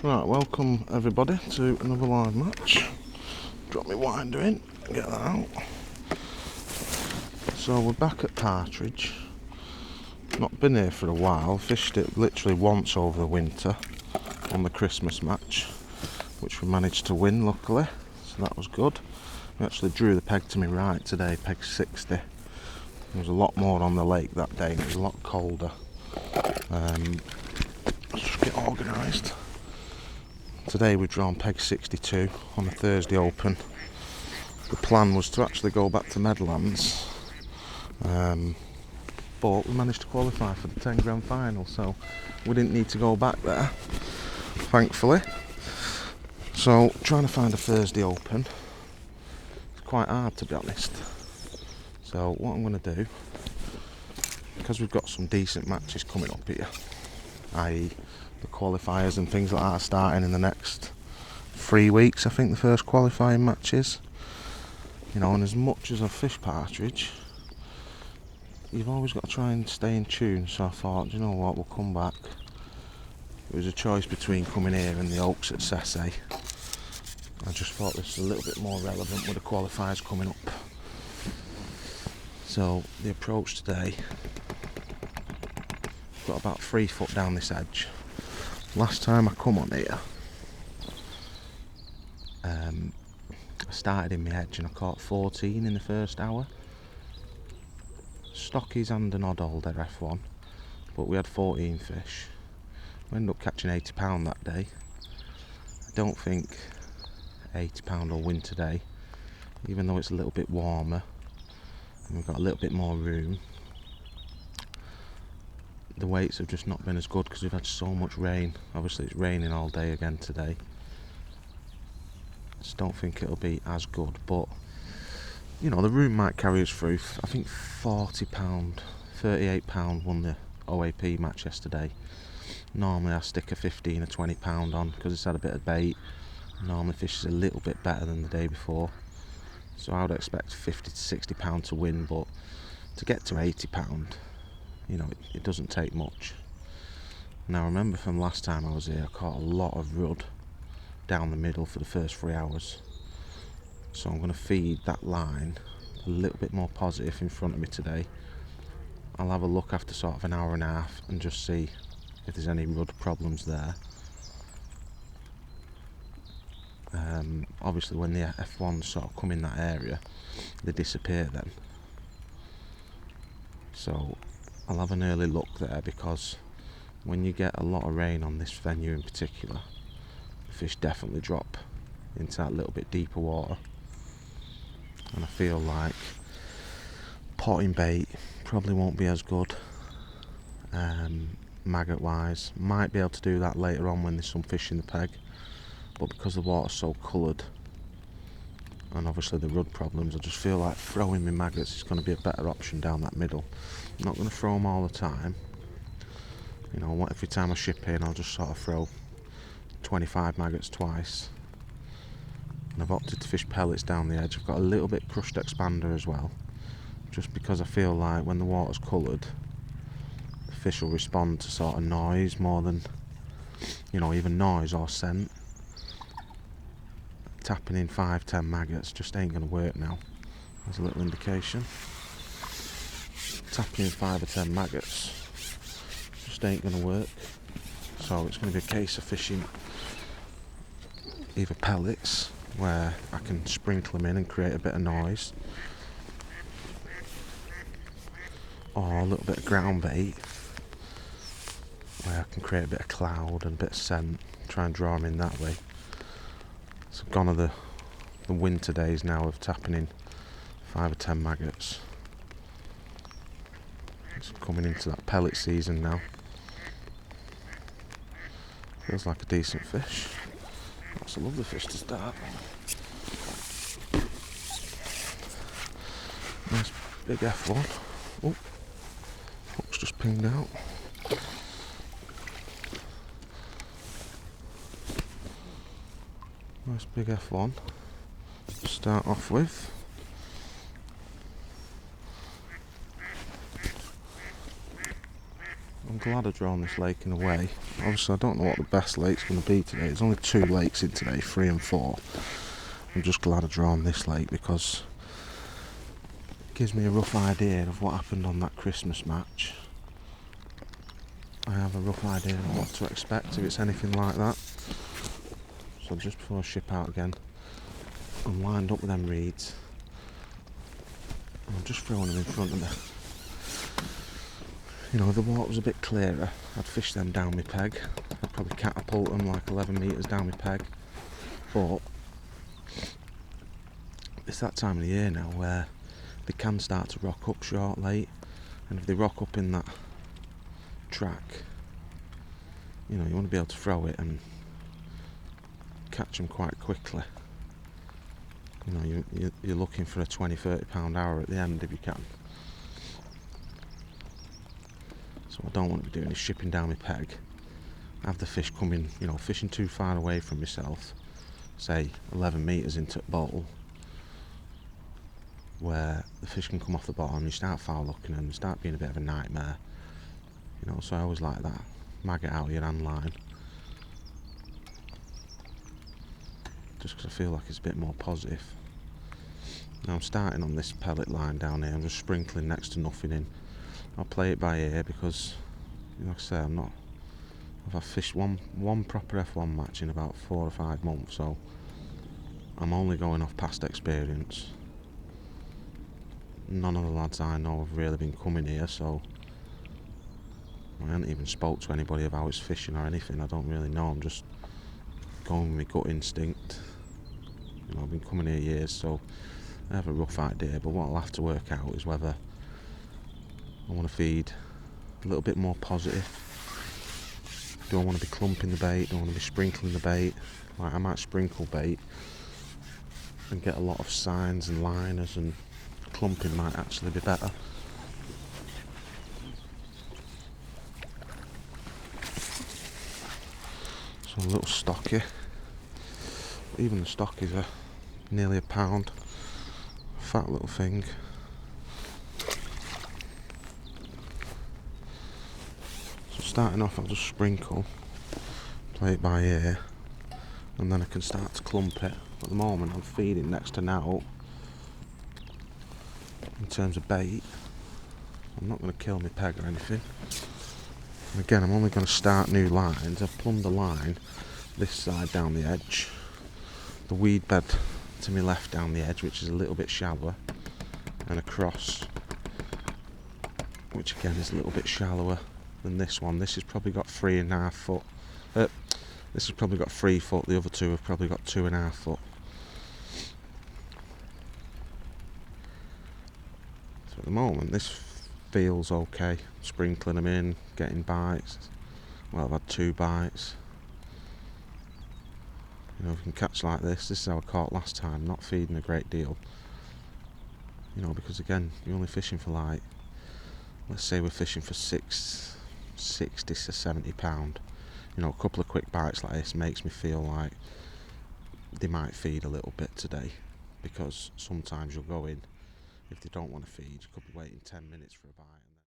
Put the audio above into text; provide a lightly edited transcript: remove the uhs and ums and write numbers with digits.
Right, welcome everybody to another live match. Drop my winder in, get that out. So we're back at Partridge. Not been here for a while, fished it literally once over the winter on the Christmas match, which we managed to win luckily, so that was good. We actually drew the peg to me right today, peg 60. There was a lot more on the lake that day and it was a lot colder. Let's just get organised. Today we've drawn peg 62 on a Thursday Open. The plan was to actually go back to Meadowlands, but we managed to qualify for the 10 grand final, so we didn't need to go back there, thankfully. So trying to find a Thursday Open, it's quite hard to be honest. So what I'm going to do, because we've got some decent matches coming up here, i.e. the qualifiers and things like that starting in the next 3 weeks, I think the first qualifying matches. You know, and as much as I've fished Partridge, you've always got to try and stay in tune, so I thought, you know what, we'll come back. It was a choice between coming here and the Oaks at Sesse. I just thought this was a little bit more relevant with the qualifiers coming up. So the approach today, got about 3 foot down this edge. Last time I come on here, I started in my edge and I caught 14 in the first hour. Stockies and an odd holder F1, but we had 14 fish. We ended up catching £80 that day. I don't think £80 will win today, even though it's a little bit warmer and we've got a little bit more room. The weights have just not been as good because we've had so much rain. Obviously it's raining all day again today. Just don't think it'll be as good, but you know, the room might carry us through. I think £40, £38 won the OAP match yesterday. Normally I stick a £15 or £20 on because it's had a bit of bait. Normally fish is a little bit better than the day before, so I would expect £50 to £60 to win, but to get to £80, you know, it doesn't take much. Now remember from last time I was here, I caught a lot of rudd down the middle for the first 3 hours. So I'm going to feed that line a little bit more positive in front of me today. I'll have a look after sort of an hour and a half and just see if there's any rudd problems there. Obviously when the F1s sort of come in that area, they disappear then. So I'll have an early look there, because when you get a lot of rain on this venue in particular, the fish definitely drop into that little bit deeper water. And I feel like potting bait probably won't be as good maggot wise. Might be able to do that later on when there's some fish in the peg, but because the water's so coloured and obviously the rudd problems, I just feel like throwing my maggots is going to be a better option down that middle. I'm not going to throw them all the time. You know, every time I ship in I'll just sort of throw 25 maggots twice. And I've opted to fish pellets down the edge. I've got a little bit crushed expander as well, just because I feel like when the water's coloured, the fish will respond to sort of noise more than, you know, even noise or scent. Tapping in 5-10 maggots just ain't going to work now. There's a little indication. Tapping in 5 or 10 maggots just ain't going to work. So it's going to be a case of fishing either pellets, where I can sprinkle them in and create a bit of noise, or a little bit of ground bait, where I can create a bit of cloud and a bit of scent, try and draw them in that way. So gone are the winter days now of tapping in 5 or 10 maggots. It's coming into that pellet season now. Feels like a decent fish. That's a lovely fish to start. Nice big F1. Oh, hook's just pinged out. Nice big F1 to start off with. I'm glad I drawn this lake in a way. Obviously I don't know what the best lake's going to be today. There's only 2 lakes in today, 3 and 4. I'm just glad I drawn this lake because it gives me a rough idea of what happened on that Christmas match. I have a rough idea of what to expect if it's anything like that. So just before I ship out again, I'm lined up with them reeds. I'm just throwing them in front of me. You know, if the water was a bit clearer, I'd fish them down my peg. I'd probably catapult them like 11 metres down my peg. But it's that time of the year now where they can start to rock up short late, and if they rock up in that track, you know, you want to be able to throw it and catch them quite quickly. You know, you're looking for a 20-30 pound hour at the end if you can. So what I don't want to be doing is shipping down my peg, have the fish coming, you know, fishing too far away from myself, say 11 metres into the bowl, where the fish can come off the bottom, you start foul looking and start being a bit of a nightmare. You know, so I always like that. Mag it out of your hand line. Just because I feel like it's a bit more positive. Now I'm starting on this pellet line down here. I'm just sprinkling next to nothing in. I'll play it by ear because, you know, like I say, I've fished one proper F1 match in about 4 or 5 months, so I'm only going off past experience. None of the lads I know have really been coming here, so I haven't even spoke to anybody about its fishing or anything. I don't really know. I'm just going with my gut instinct. You know, I've been coming here years, so I have a rough idea. But what I'll have to work out is whether I want to feed a little bit more positive. Do I want to be clumping the bait? Do I want to be sprinkling the bait? Like, I might sprinkle bait and get a lot of signs and liners, and clumping might actually be better. So a little stocky. Even the stockies are nearly a pound. Fat little thing. So starting off, I'll just sprinkle, play it by ear, and then I can start to clump it. At the moment I'm feeding next to now. In terms of bait, I'm not going to kill my peg or anything. And again, I'm only going to start new lines. I've plumbed the line this side down the edge, the weed bed to my left down the edge, which is a little bit shallower, and across, which again is a little bit shallower than this one. This has probably got 3.5 foot. This has probably got 3 foot. The other two have probably got 2.5 foot. So at the moment, this feels okay. Sprinkling them in, getting bites. Well, I've had 2 bites. You know, if you can catch like this is how I caught last time. Not feeding a great deal. You know, because again, you're only fishing for like, let's say we're fishing for 60 to 70 pound. You know, a couple of quick bites like this makes me feel like they might feed a little bit today, because sometimes you'll go in, if they don't want to feed, you could be waiting 10 minutes for a bite.